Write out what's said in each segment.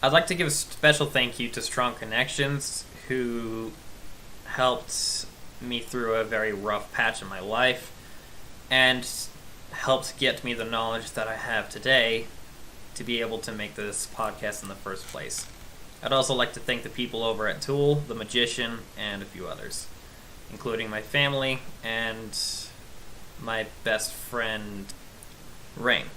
I'd like to give a special thank you to Strong Connections, who helped me through a very rough patch in my life and helped get me the knowledge that I have today to be able to make this podcast in the first place. I'd also like to thank the people over at TOOOL, The Magician, and a few others, including my family and my best friend, Rain.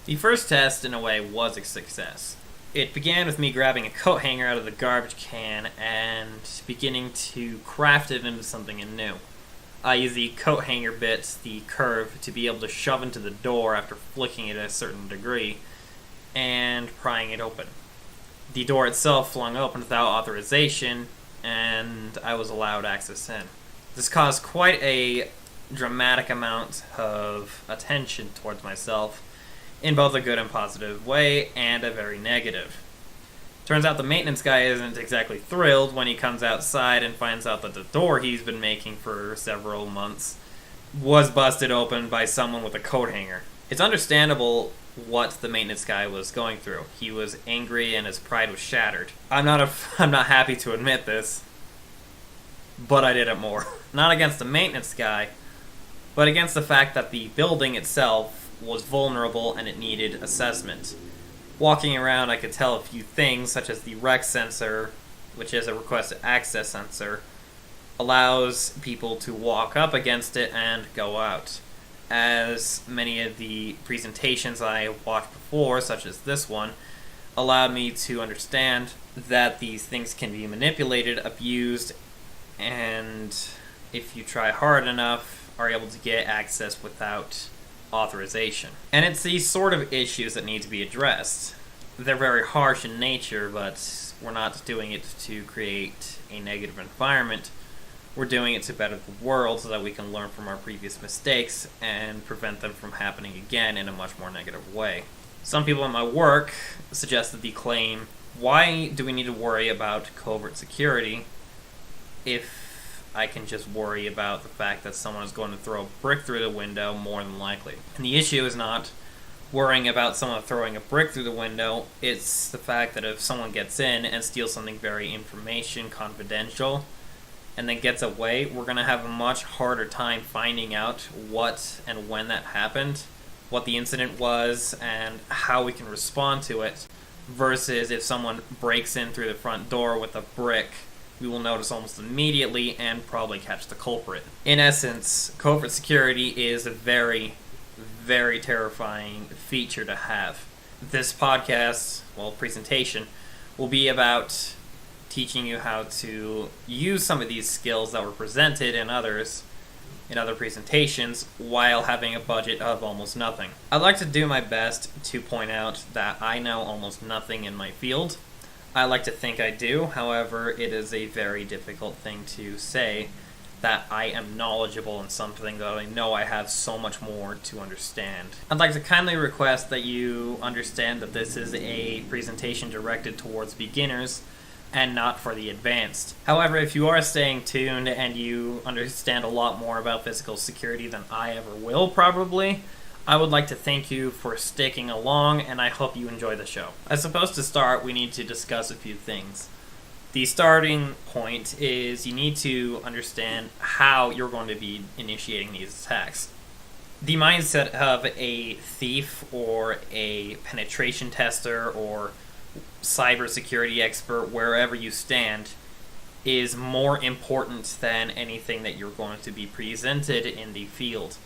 The first test, in a way, was a success. It began with me grabbing a coat hanger out of the garbage can and beginning to craft it into something new. I use the coat hanger bit, the curve, to be able to shove into the door after flicking it a certain degree and prying it open. The door itself flung open without authorization, and I was allowed access in. This caused quite a dramatic amount of attention towards myself, in both a good and positive way, and a very negative. Turns out the maintenance guy isn't exactly thrilled when he comes outside and finds out that the door he's been making for several months was busted open by someone with a coat hanger. It's understandable what the maintenance guy was going through. He was angry and his pride was shattered. I'm not happy to admit this, but I did it more. Not against the maintenance guy, but against the fact that the building itself was vulnerable and it needed assessment. Walking around, I could tell a few things, such as the REC sensor, which is a requested access sensor, allows people to walk up against it and go out. As many of the presentations I watched before, such as this one, allowed me to understand that these things can be manipulated, abused, and if you try hard enough, are able to get access without authorization. And it's these sort of issues that need to be addressed. They're very harsh in nature, but we're not doing it to create a negative environment. We're doing it to better the world so that we can learn from our previous mistakes and prevent them from happening again in a much more negative way. Some people in my work suggested the claim, why do we need to worry about covert security if I can just worry about the fact that someone is going to throw a brick through the window more than likely. And the issue is not worrying about someone throwing a brick through the window, it's the fact that if someone gets in and steals something very confidential, and then gets away, we're going to have a much harder time finding out what and when that happened, what the incident was, and how we can respond to it, versus if someone breaks in through the front door with a brick, we will notice almost immediately and probably catch the culprit. In essence, covert security is a very, very terrifying feature to have. This podcast, presentation, will be about teaching you how to use some of these skills that were presented in other presentations while having a budget of almost nothing. I'd like to do my best to point out that I know almost nothing in my field. I like to think I do, however, it is a very difficult thing to say that I am knowledgeable in something that I know I have so much more to understand. I'd like to kindly request that you understand that this is a presentation directed towards beginners and not for the advanced. However, if you are staying tuned and you understand a lot more about physical security than I ever will probably, I would like to thank you for sticking along, and I hope you enjoy the show. I suppose to start, we need to discuss a few things. The starting point is you need to understand how you're going to be initiating these attacks. The mindset of a thief or a penetration tester or cybersecurity expert, wherever you stand, is more important than anything that you're going to be presented in the field.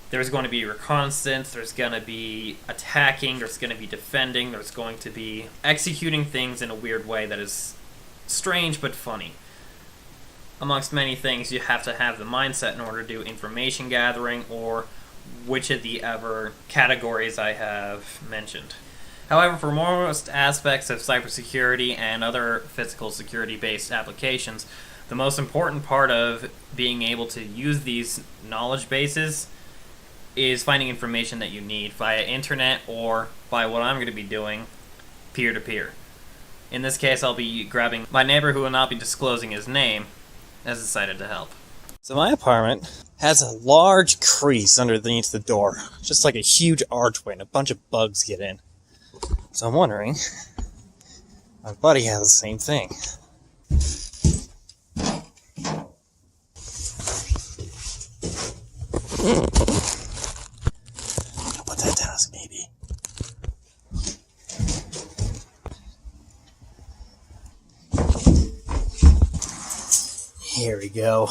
There's going to be reconnaissance, there's going to be attacking, there's going to be defending, there's going to be executing things in a weird way that is strange but funny. Amongst many things, you have to have the mindset in order to do information gathering or which of the other categories I have mentioned. However, for most aspects of cybersecurity and other physical security-based applications, the most important part of being able to use these knowledge bases is finding information that you need via internet or by what I'm going to be doing, peer-to-peer. In this case, I'll be grabbing my neighbor, who will not be disclosing his name, has decided to help. So my apartment has a large crease underneath the door, just like a huge archway, and a bunch of bugs get in. So I'm wondering My buddy has the same thing. I'll put that down as a maybe. Here we go.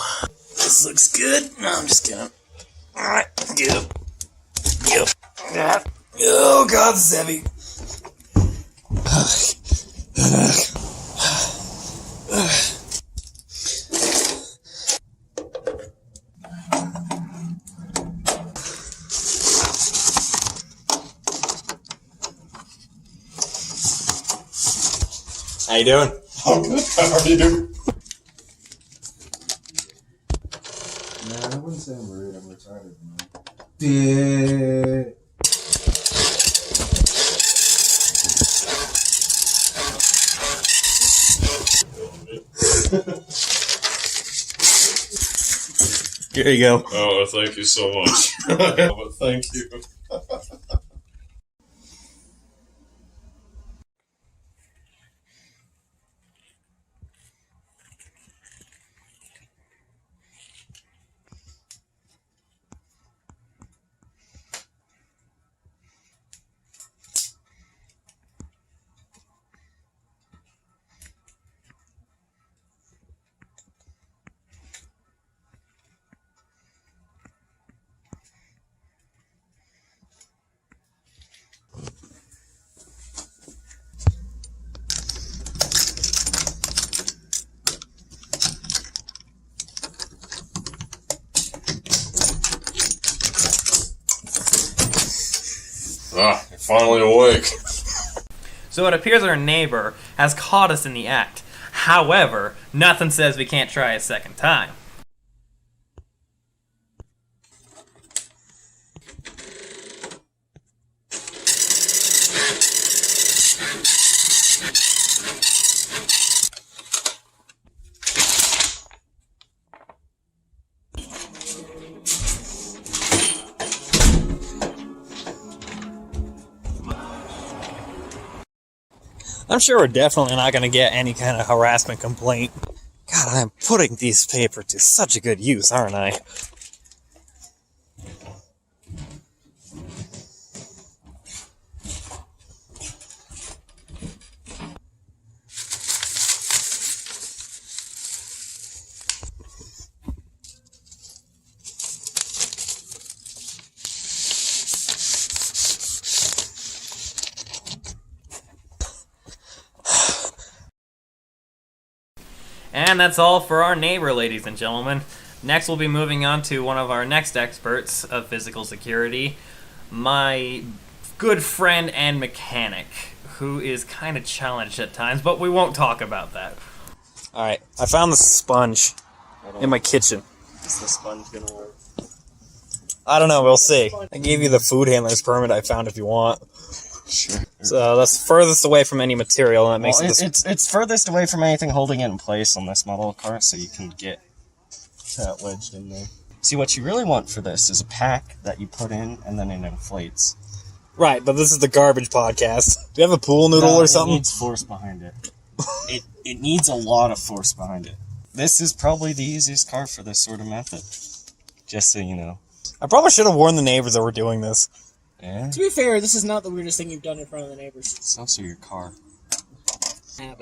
This looks good. No, I'm just gonna. Alright, go. Go. Oh god, this is heavy. How you doing? I'm good. How are you doing? Nah, I wouldn't say I'm rude. I'm retarded, man. Here you go. Oh, thank you so much. But thank you. Ah, you're finally awake. So it appears our neighbor has caught us in the act. However, nothing says we can't try a second time. I'm sure we're definitely not going to get any kind of harassment complaint. God, I'm putting these paper to such a good use, aren't I? And that's all for our neighbor, ladies and gentlemen. Next, we'll be moving on to one of our next experts of physical security, my good friend and mechanic, who is kind of challenged at times, but we won't talk about that. Alright, I found the sponge in my kitchen. Is the sponge gonna work? I don't know, we'll see. I gave you the food handler's permit I found if you want. Sure. So that's furthest away from any material, and it makes It's furthest away from anything holding it in place on this model car, so you can get that wedged in there. See, what you really want for this is a pack that you put in, and then it inflates. Right, but this is the garbage podcast. Do you have a pool noodle or something? It needs force behind it. It needs a lot of force behind it. This is probably the easiest car for this sort of method. Just so you know. I probably should have warned the neighbors that we're doing this. Yeah? To be fair, this is not the weirdest thing you've done in front of the neighbors. It's also your car.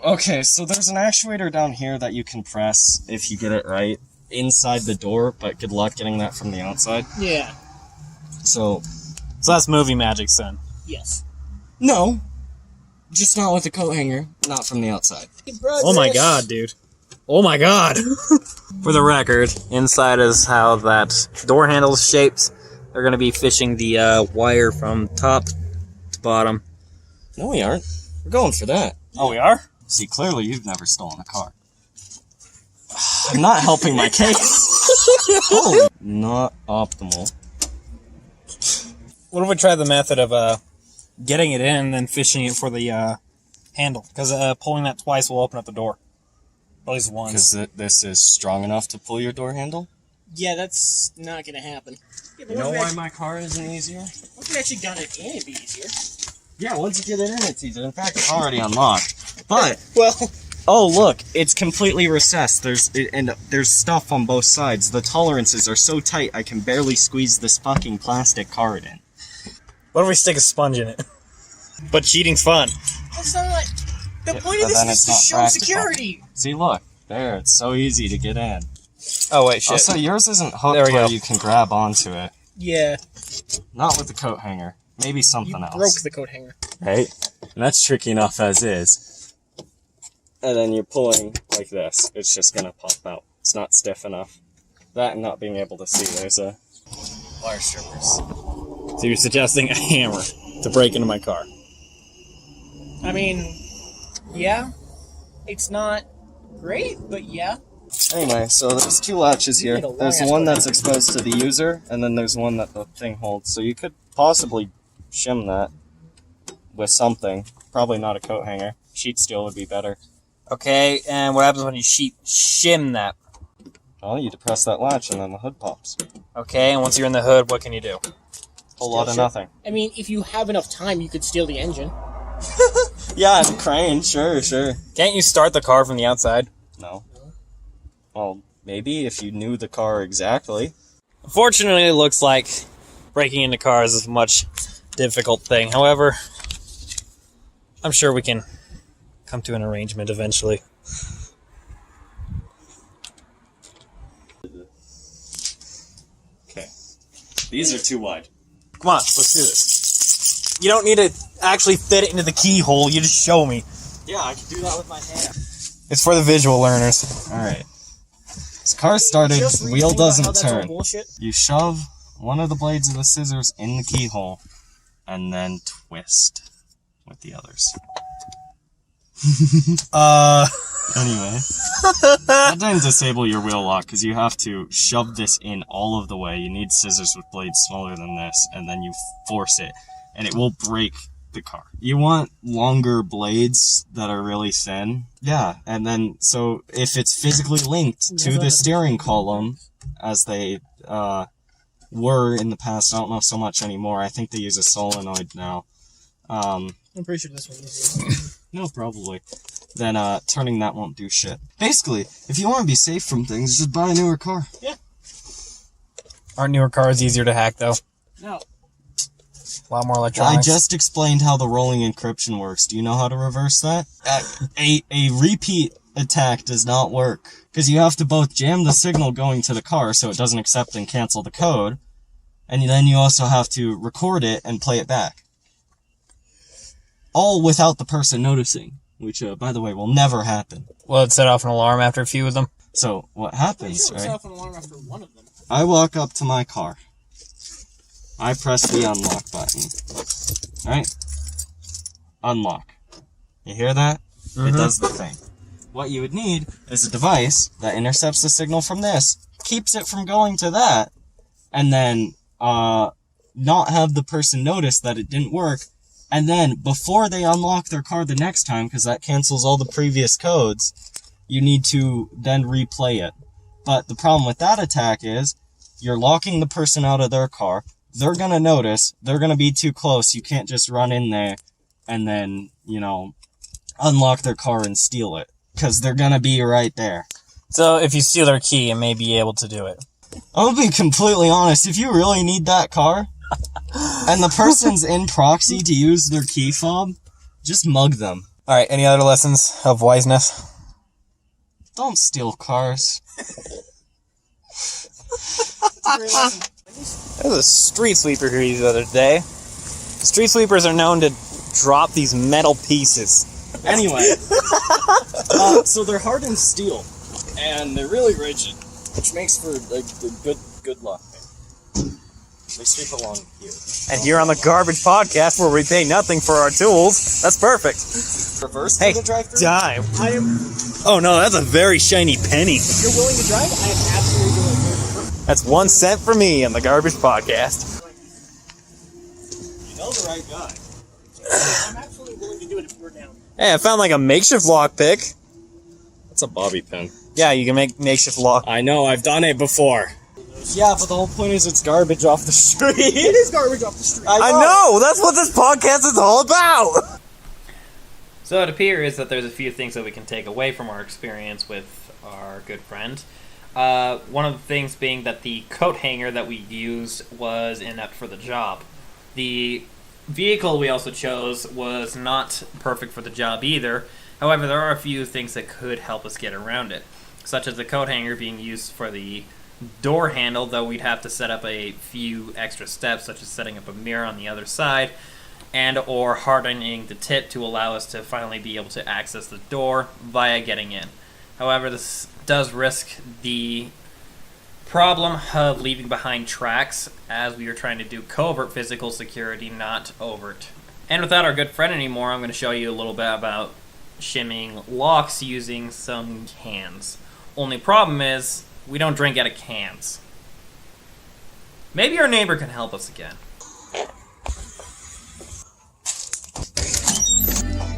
Okay, so there's an actuator down here that you can press, if you get it right, inside the door, but good luck getting that from the outside. Yeah. So that's movie magic, son. Yes. no. Just not with a coat hanger, not from the outside. Oh my god, dude. Oh my god. For the record, inside is how that door handle is shaped. They're going to be fishing the wire from top to bottom. No, we aren't. We're going for that. Oh, we are? See, clearly you've never stolen a car. I'm not helping my case. Holy, not optimal. What if we try the method of getting it in and then fishing it for the handle? Because pulling that twice will open up the door. At least once. Because this is strong enough to pull your door handle? Yeah, that's not gonna happen. Yeah, but You know once we why actually- my car isn't easier? Once we actually got it in, it'd be easier. Yeah, once you get it in, it's easier. In fact, it's already unlocked. But Well, oh look, it's completely recessed. There's stuff on both sides. The tolerances are so tight I can barely squeeze this fucking plastic card in. What if we stick a sponge in it? But cheating's fun. that's not... The point but of this then is it's to not show practical. security! See, look. There, it's so easy to get in. Oh wait, shit. Also, yours isn't hooked There we where go. you can grab onto it. Yeah, Not with the coat hanger. Maybe something you else. broke the coat hanger. Right? And that's tricky enough as is. And then you're pulling like this. It's just gonna pop out. It's not stiff enough. That and not being able to see. There's a wire strippers. So you're suggesting a hammer to break into my car? I mean, yeah. It's not great, but yeah. Anyway, so there's two latches here. need a long There's ass one coat that's exposed to the user, and then there's one that the thing holds. So you could possibly shim that with something. Probably not a coat hanger. Sheet steel would be better. Okay, and what happens when you shim that? Well, you depress that latch, and then the hood pops. Okay, and once you're in the hood, what can you do? Whole lot of nothing. I mean, if you have enough time, you could steal the engine. Yeah, and crane, sure. Can't you start the car from the outside? No. Well, maybe if you knew the car exactly. Unfortunately, it looks like breaking into cars is a much difficult thing. However, I'm sure we can come to an arrangement eventually. Okay. These are too wide. Come on, let's do this. You don't need to actually fit it into the keyhole, you just show me. Yeah, I can do that with my hand. It's for the visual learners. Alright. This car started, Just read wheel about how doesn't that's all turn. bullshit. You shove one of the blades of the scissors in the keyhole, and then twist with the others. Anyway, that didn't disable your wheel lock, because you have to shove this in all of the way. You need scissors with blades smaller than this, and then you force it, and it will break the car. You want longer blades that are really thin. Yeah, and then, so if it's physically linked to the steering column, as they were in the past, I don't know so much anymore. I think they use a solenoid now. I'm pretty sure this one is. No, probably. Then turning that won't do shit. Basically, if you want to be safe from things, just buy a newer car. Yeah. Aren't newer cars easier to hack, though? No. A lot more I electronics. just explained how the rolling encryption works. Do you know how to reverse that? A repeat attack does not work. Because you have to both jam the signal going to the car so it doesn't accept and cancel the code, and then you also have to record it and play it back. All without the person noticing, which, by the way, will never happen. Will it set off an alarm after a few of them? So, what Pretty happens, sure it set right? off an alarm after one of them. I walk up to my car. I press the unlock button. Alright? Unlock. You hear that? It does the thing. What you would need is a device that intercepts the signal from this, keeps it from going to that, and then, not have the person notice that it didn't work, and then, before they unlock their car the next time, because that cancels all the previous codes, you need to then replay it. But the problem with that attack is, you're locking the person out of their car, they're gonna notice, they're gonna be too close, you can't just run in there and then, unlock their car and steal it. Because they're gonna be right there. So if you steal their key, you may be able to do it. I'll be completely honest, if you really need that car, and the person's in proxy to use their key fob, just mug them. Alright, any other lessons of wiseness? Don't steal cars. There was a street sweeper here the other day. Street sweepers are known to drop these metal pieces. Anyway, so they're hardened steel, and they're really rigid, which makes for good luck. They sweep along here. And here on the Garbage Podcast, where we pay nothing for our tools, that's perfect. Reverse Hey, the drive-thru? dime. I am. Oh no, that's a very shiny penny. If you're willing to drive, I am absolutely willing to. That's 1 cent for me on the Garbage Podcast. You know the right guy. I'm absolutely willing to do it if you're down. Hey, I found like a makeshift lockpick. That's a bobby pin. Yeah, you can make makeshift lock. I know, I've done it before. Yeah, but the whole point is it's garbage off the street. It is garbage off the street. I know! That's what this podcast is all about! So it appears that there's a few things that we can take away from our experience with our good friend. One of the things being that the coat hanger that we used was inept for the job. The vehicle we also chose was not perfect for the job either. However, there are a few things that could help us get around it, such as the coat hanger being used for the door handle, though we'd have to set up a few extra steps, such as setting up a mirror on the other side, and or hardening the tip to allow us to finally be able to access the door via getting in. However, this does risk the problem of leaving behind tracks, as we are trying to do covert physical security, not overt. And without our good friend anymore, I'm going to show you a little bit about shimming locks using some cans. Only problem is, we don't drink out of cans. Maybe our neighbor can help us again.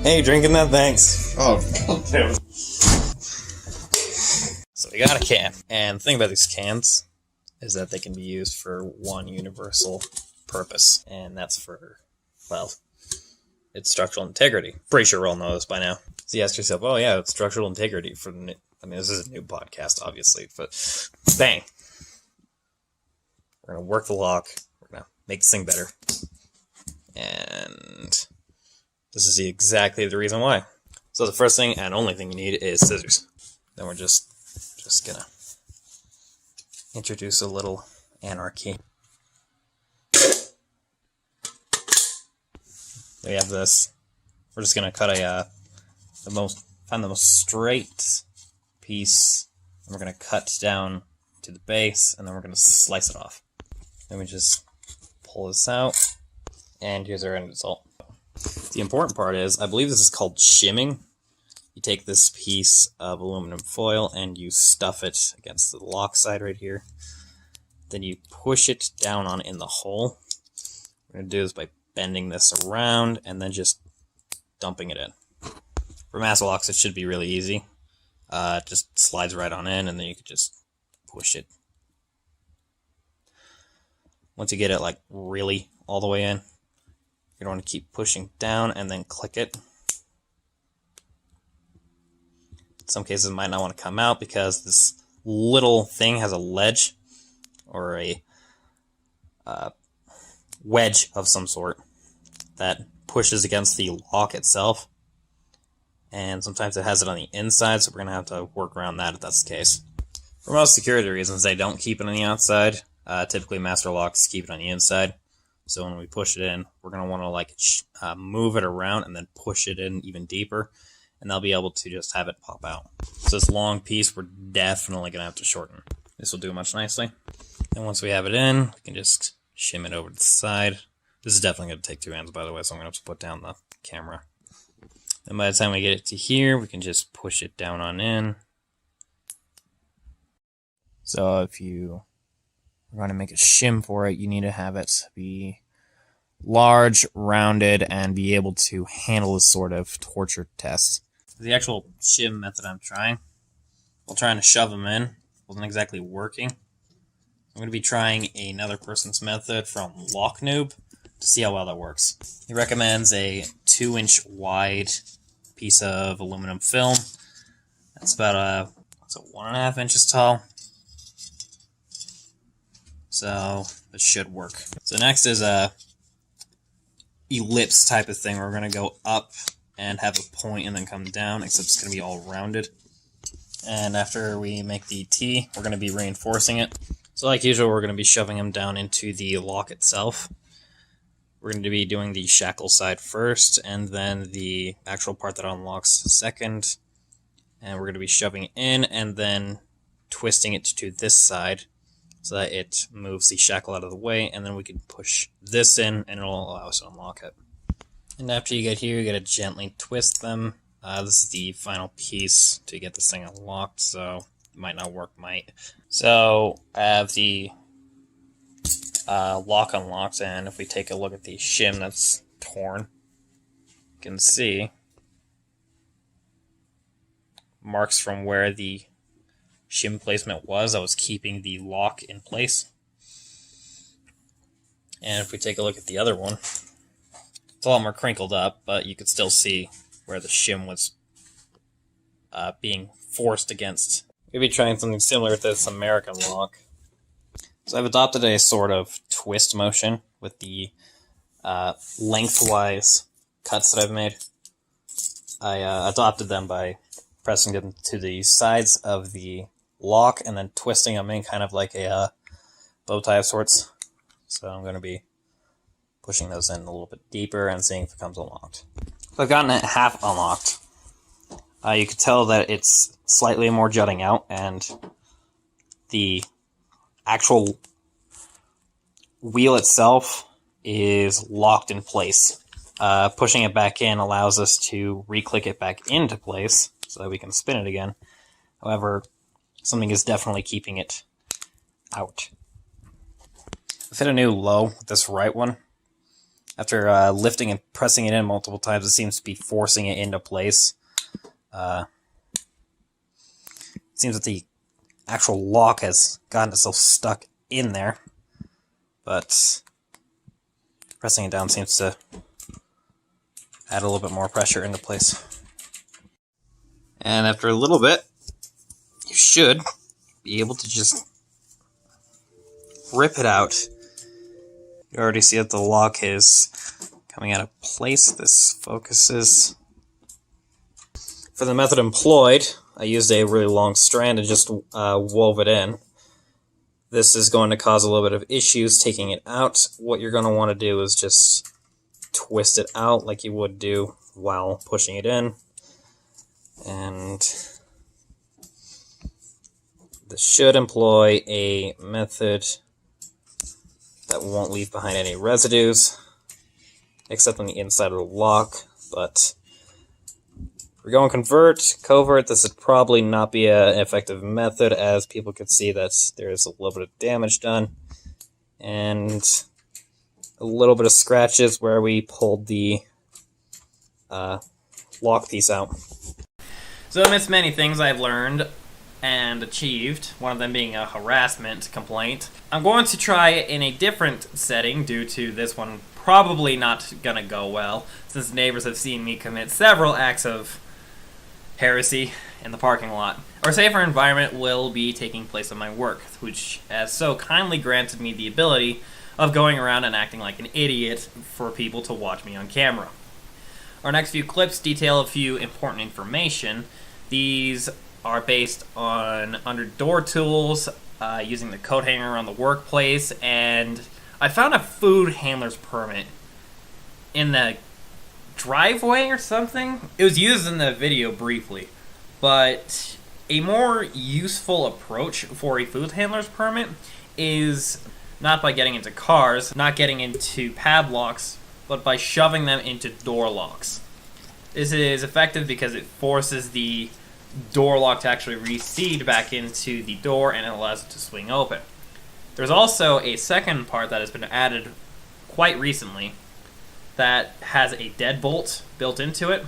Hey, drinking that? Thanks. Oh, goddamn. So we got a can, and the thing about these cans is that they can be used for one universal purpose, and that's for, well, it's structural integrity. Pretty sure we all know this by now. So you ask yourself, oh yeah, it's structural integrity for the, I mean, this is a new podcast, obviously, but bang. We're going to work the lock, we're going to make this thing better, and this is exactly the reason why. So the first thing and only thing you need is scissors. Then we're just gonna introduce a little anarchy. We have this. We're just gonna cut find the most straight piece, and we're gonna cut down to the base, and then we're gonna slice it off. Then we just pull this out, and here's our end result. The important part is, I believe this is called shimming. You take this piece of aluminum foil and you stuff it against the lock side right here. Then you push it down on in the hole. We're going to do this by bending this around and then just dumping it in. For master locks, it should be really easy. It just slides right on in, and then you can just push it. Once you get it like really all the way in, you don't want to keep pushing down and then click it. In some cases it might not want to come out because this little thing has a ledge or a wedge of some sort that pushes against the lock itself. And sometimes it has it on the inside, so we're going to have to work around that if that's the case. For most security reasons, they don't keep it on the outside. Typically master locks keep it on the inside. So when we push it in, we're going to want to like move it around and then push it in even deeper, and they'll be able to just have it pop out. So this long piece, we're definitely going to have to shorten. This will do much nicely. And once we have it in, we can just shim it over to the side. This is definitely going to take 2 hands, by the way, so I'm going to have to put down the camera. And by the time we get it to here, we can just push it down on in. So if you are going to make a shim for it, you need to have it be large, rounded, and be able to handle this sort of torture test. The actual shim method I'm trying, while trying to shove them in, wasn't exactly working. I'm going to be trying another person's method from Lock Noob to see how well that works. He recommends a 2-inch wide piece of aluminum film. That's about 1.5 inches tall. So it should work. So next is a ellipse type of thing. We're going to go up and have a point and then come down, except it's going to be all rounded. And after we make the T, we're going to be reinforcing it. So like usual, we're going to be shoving them down into the lock itself. We're going to be doing the shackle side first, and then the actual part that unlocks second. And we're going to be shoving it in and then twisting it to this side so that it moves the shackle out of the way, and then we can push this in and it'll allow us to unlock it. And after you get here, you got to gently twist them. This is the final piece to get this thing unlocked, so it might not work, So I have the lock unlocked, and if we take a look at the shim that's torn, you can see marks from where the shim placement was. I was keeping the lock in place. And if we take a look at the other one, it's a lot more crinkled up, but you could still see where the shim was being forced against. Maybe trying something similar with this American lock. So I've adopted a sort of twist motion with the lengthwise cuts that I've made. I adopted them by pressing them to the sides of the lock and then twisting them in kind of like a bow tie of sorts. So I'm going to be pushing those in a little bit deeper and seeing if it comes unlocked. So I've gotten it half unlocked. You can tell that it's slightly more jutting out, and the actual wheel itself is locked in place. Pushing it back in allows us to re-click it back into place so that we can spin it again. However, something is definitely keeping it out. I've hit a new low with this right one. After lifting and pressing it in multiple times, it seems to be forcing it into place. It seems that the actual lock has gotten itself stuck in there, but pressing it down seems to add a little bit more pressure into place. And after a little bit, you should be able to just rip it out. You already see that the lock is coming out of place. This focuses. For the method employed, I used a really long strand and just wove it in. This is going to cause a little bit of issues taking it out. What you're going to want to do is just twist it out like you would do while pushing it in. And this should employ a method that won't leave behind any residues, except on the inside of the lock. But if we're going covert, this would probably not be an effective method, as people could see that there's a little bit of damage done, and a little bit of scratches where we pulled the lock piece out. So amidst many things I've learned and achieved, one of them being a harassment complaint, I'm going to try it in a different setting due to this one probably not gonna go well, since neighbors have seen me commit several acts of heresy in the parking lot. Our safer environment will be taking place at my work, which has so kindly granted me the ability of going around and acting like an idiot for people to watch me on camera. Our next few clips detail a few important information. These are based on under door tools, using the coat hanger around the workplace, and I found a food handler's permit in the driveway or something. It was used in the video briefly, but a more useful approach for a food handler's permit is not by getting into cars, not getting into padlocks, but by shoving them into door locks. This is effective because it forces the door lock to actually recede back into the door, and it allows it to swing open. There's also a second part that has been added quite recently that has a deadbolt built into it,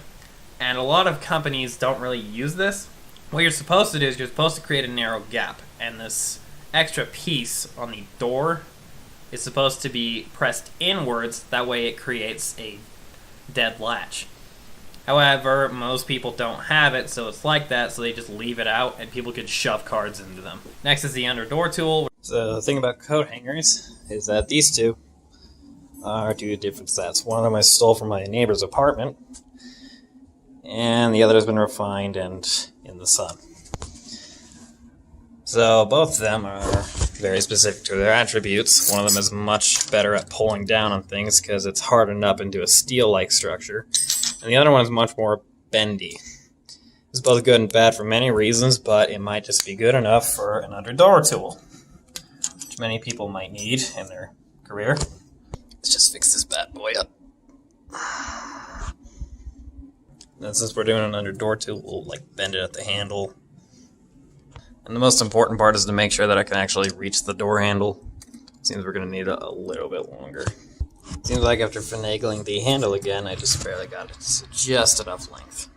and a lot of companies don't really use this. What you're supposed to do is you're supposed to create a narrow gap, and this extra piece on the door is supposed to be pressed inwards, that way it creates a dead latch. However, most people don't have it, so it's like that, so they just leave it out, and people could shove cards into them. Next is the under door tool. So the thing about coat hangers is that these two are two different sets. One of them I stole from my neighbor's apartment, and the other has been refined and in the sun. So both of them are very specific to their attributes. One of them is much better at pulling down on things because it's hardened up into a steel-like structure, and the other one is much more bendy. It's both good and bad for many reasons, but it might just be good enough for an under-door tool, which many people might need in their career. Let's just fix this bad boy up. And since we're doing an under-door tool, we'll bend it at the handle. And the most important part is to make sure that I can actually reach the door handle. Seems we're going to need a little bit longer. Seems like after finagling the handle again, I just barely got it to just enough length.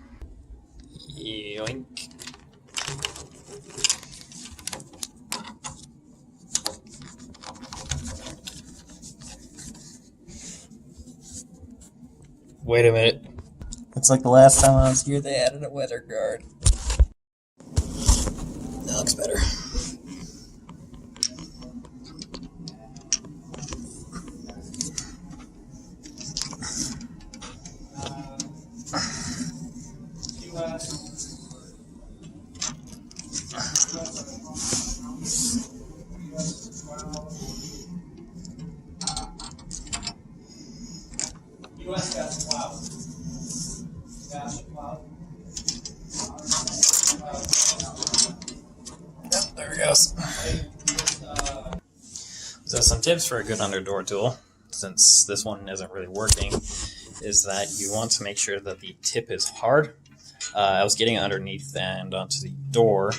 Yoink. Wait a minute. It's like the last time I was here, they added a weather guard. That looks better. US got some cloud. Got some cloud. Yep, there it goes. So some tips for a good underdoor tool, since this one isn't really working, is that you want to make sure that the tip is hard. I was getting underneath and onto the door,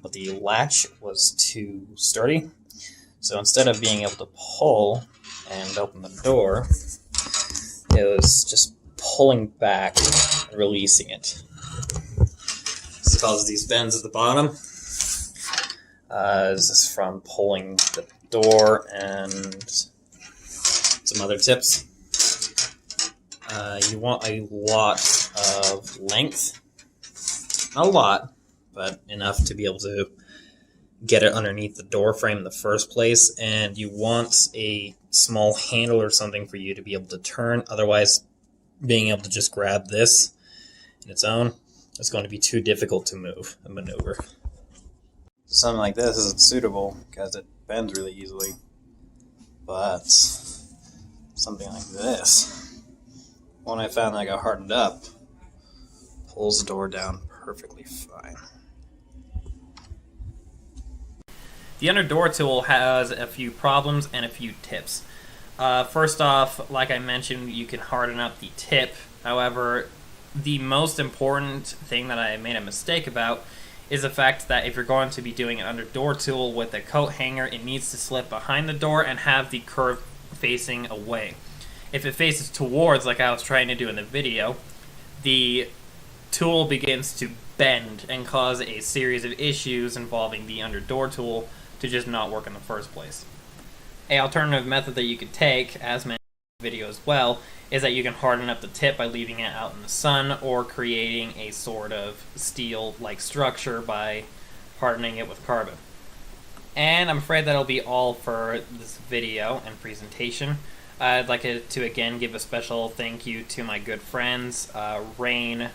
but the latch was too sturdy. So instead of being able to pull and open the door, it was just pulling back and releasing it. This causes these bends at the bottom. This is from pulling the door and some other tips. You want a lot of length. Not a lot, but enough to be able to get it underneath the door frame in the first place. And you want a small handle or something for you to be able to turn. Otherwise, being able to just grab this in its own, it's going to be too difficult to move and maneuver. Something like this isn't suitable because it bends really easily. But something like this, when I found that I got hardened up, pulls the door down perfectly fine. The underdoor tool has a few problems and a few tips. First off, like I mentioned, you can harden up the tip. However, the most important thing that I made a mistake about is the fact that if you're going to be doing an underdoor tool with a coat hanger, it needs to slip behind the door and have the curve facing away. If it faces towards, like I was trying to do in the video, the tool begins to bend and cause a series of issues involving the underdoor tool to just not work in the first place. An alternative method that you could take, as mentioned in the video as well, is that you can harden up the tip by leaving it out in the sun or creating a sort of steel-like structure by hardening it with carbon. And I'm afraid that'll be all for this video and presentation. I'd like to again give a special thank you to my good friends, Rain,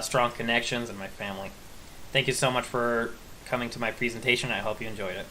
Strong Connections, and my family. Thank you so much for coming to my presentation. I hope you enjoyed it.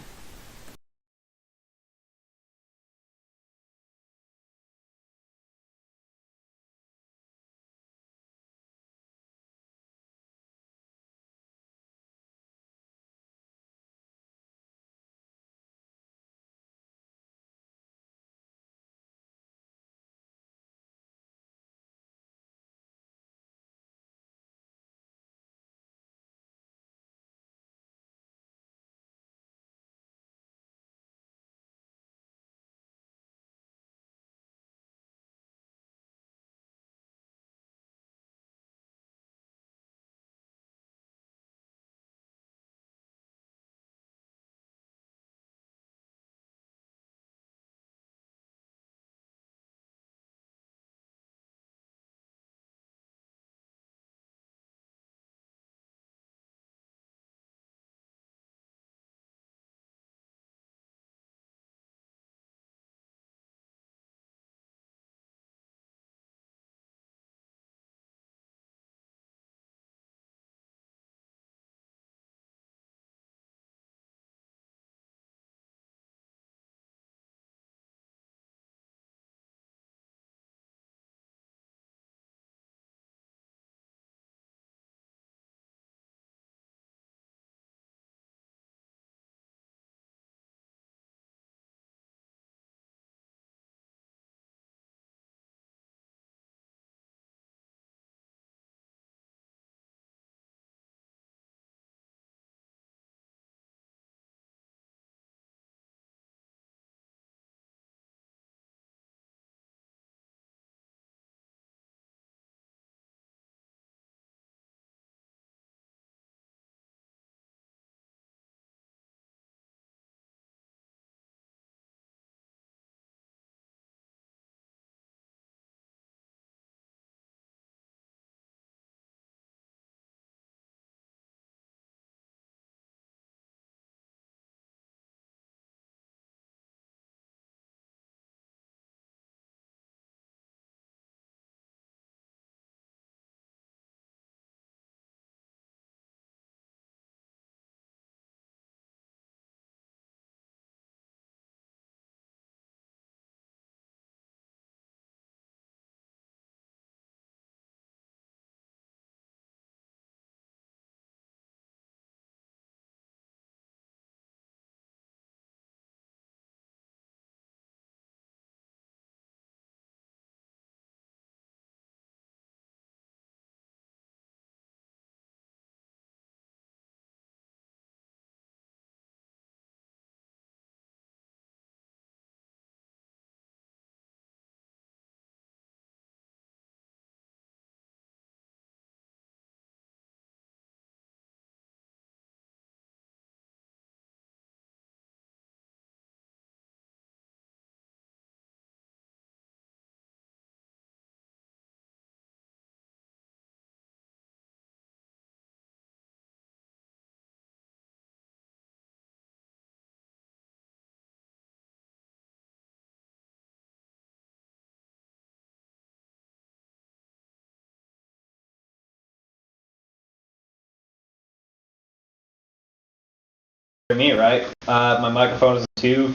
me, right? My microphone is too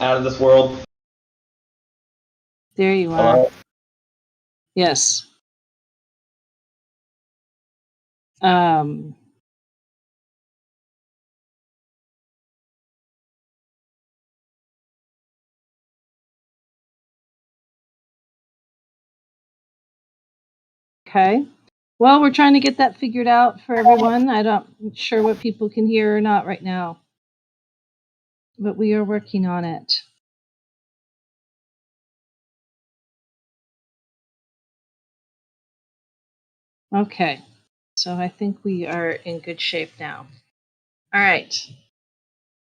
out of this world. There you are. Hello? Yes. Okay. Well, we're trying to get that figured out for everyone. I'm not sure what people can hear or not right now, but we are working on it. Okay. So I think we are in good shape now. All right.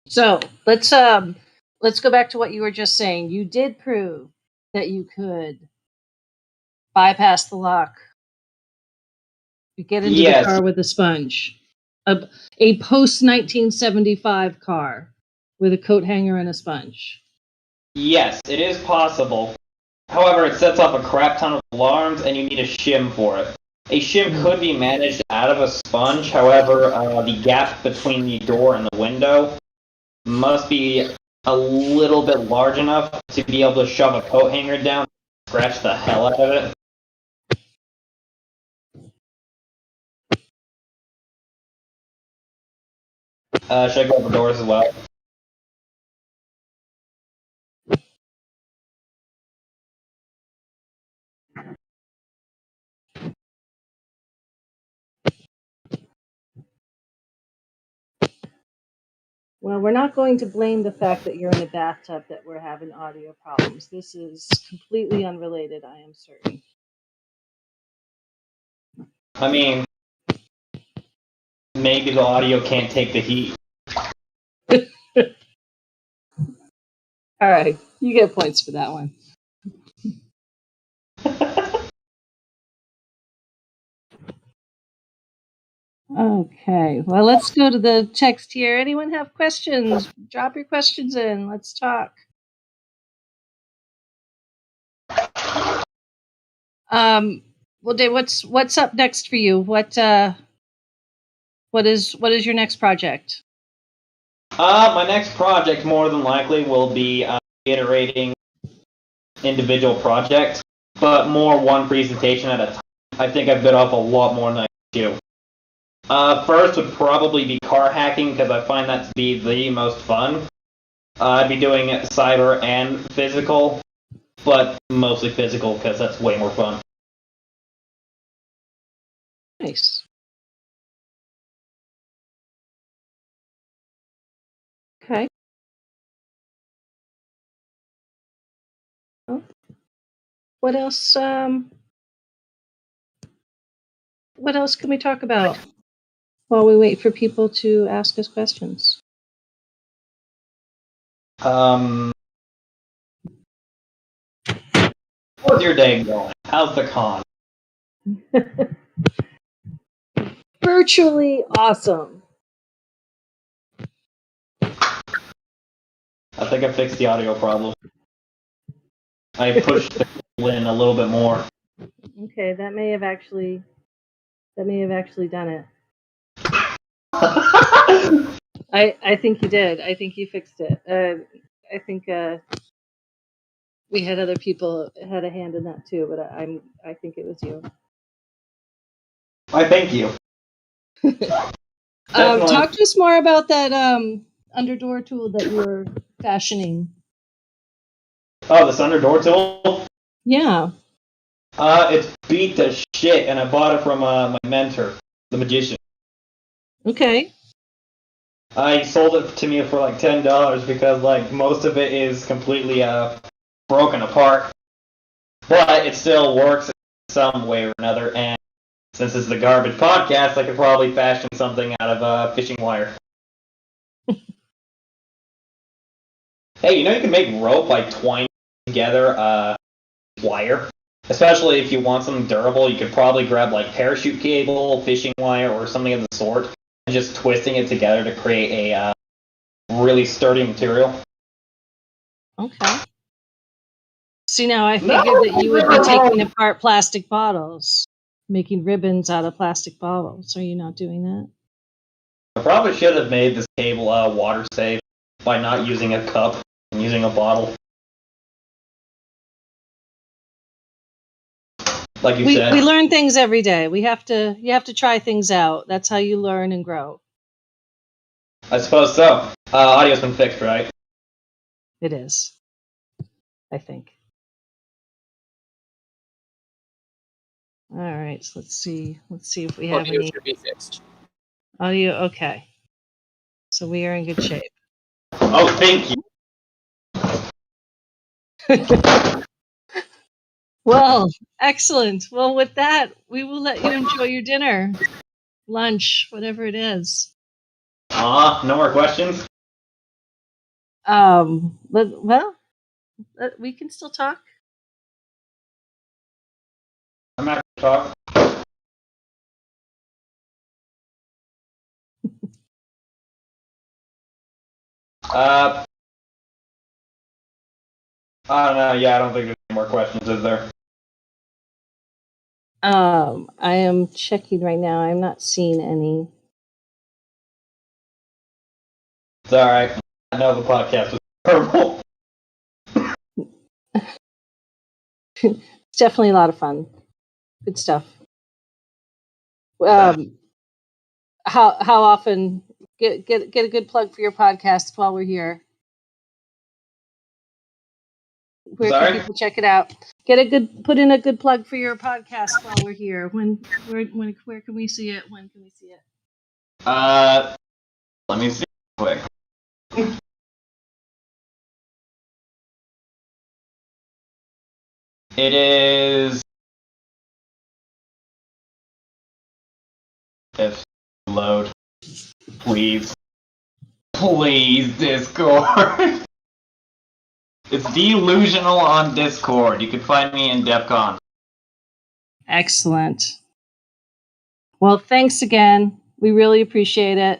So let's go back to what you were just saying. You did prove that you could bypass the lock. You get into the car with a sponge. A post 1975 car with a coat hanger and a sponge. Yes, it is possible. However, it sets off a crap ton of alarms, and you need a shim for it. A shim could be managed out of a sponge, however, the gap between the door and the window must be a little bit large enough to be able to shove a coat hanger down and scratch the hell out of it. Should I go over doors as well? Well, we're not going to blame the fact that you're in a bathtub that we're having audio problems. This is completely unrelated, I am certain. I mean, maybe the audio can't take the heat. All right, you get points for that one. Okay, well, let's go to the text here. Anyone have questions? Drop your questions in. Let's talk. Well, Dave, what's up next for you? What is your next project? My next project, more than likely, will be iterating individual projects, but more one presentation at a time. I think I've bit off a lot more than I can chew. First would probably be car hacking, because I find that to be the most fun. I'd be doing cyber and physical, but mostly physical, because that's way more fun. Nice. Okay. Well, what else? What else can we talk about while we wait for people to ask us questions? How's your day going? How's the con? Virtually awesome. I think I fixed the audio problem. I pushed the in a little bit more. Okay, that may have actually done it. I think you did. I think you fixed it. I think we had other people had a hand in that too, but I think it was you. I thank you. Talk to us more about that underdoor tool that you were fashioning. Oh, this underdoor tool? Yeah. It's beat to shit, and I bought it from my mentor, the magician. Okay. He sold it to me for like $10 because like most of it is completely broken apart, but it still works in some way or another. And since it's the garbage podcast, I could probably fashion something out of fishing wire. Hey, you know you can make rope by twining together wire. Especially if you want something durable, you could probably grab like parachute cable, fishing wire, or something of the sort, and just twisting it together to create a really sturdy material. Okay. See, now I figured that you would be taking apart plastic bottles, making ribbons out of plastic bottles. Are you not doing that? I probably should have made this table water safe by not using a cup and using a bottle. Like you said. We learn things every day. You have to try things out. That's how you learn and grow. I suppose so. Audio's been fixed, right? It is. I think. All right, so let's see. Let's see if we have Audio any should be fixed. audio. Okay, so we are in good shape. Oh, thank you. Well, excellent. Well, with that, we will let you enjoy your dinner, lunch, whatever it is. No more questions? We can still talk. I'm not gonna talk. I don't know. Yeah, I don't think there's any more questions, is there? I am checking right now. I'm not seeing any. It's alright. I know the podcast was terrible. It's definitely a lot of fun. Good stuff. How often get a good plug for your podcast while we're here? Where Sorry? can people check it out? Put in a good plug for your podcast while we're here. Where can we see it? When can we see it? Let me see quick. It is. If load, please, Discord. It's delusional on Discord. You can find me in DEFCON. Excellent. Well, thanks again. We really appreciate it.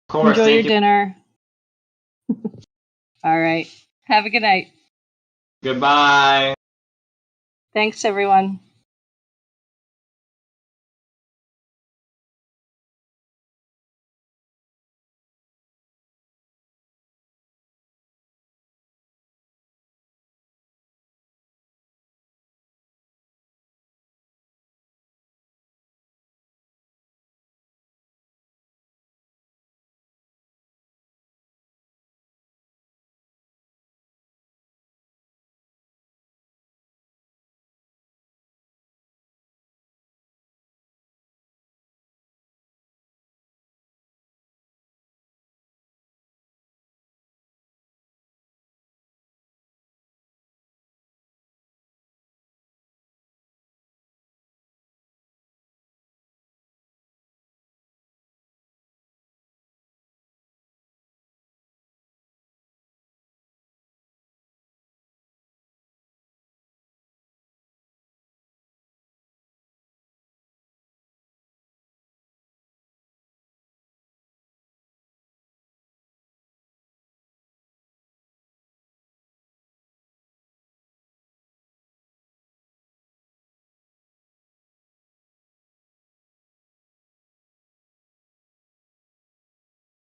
Of course, Enjoy your thank you. dinner. All right. Have a good night. Goodbye. Thanks, everyone.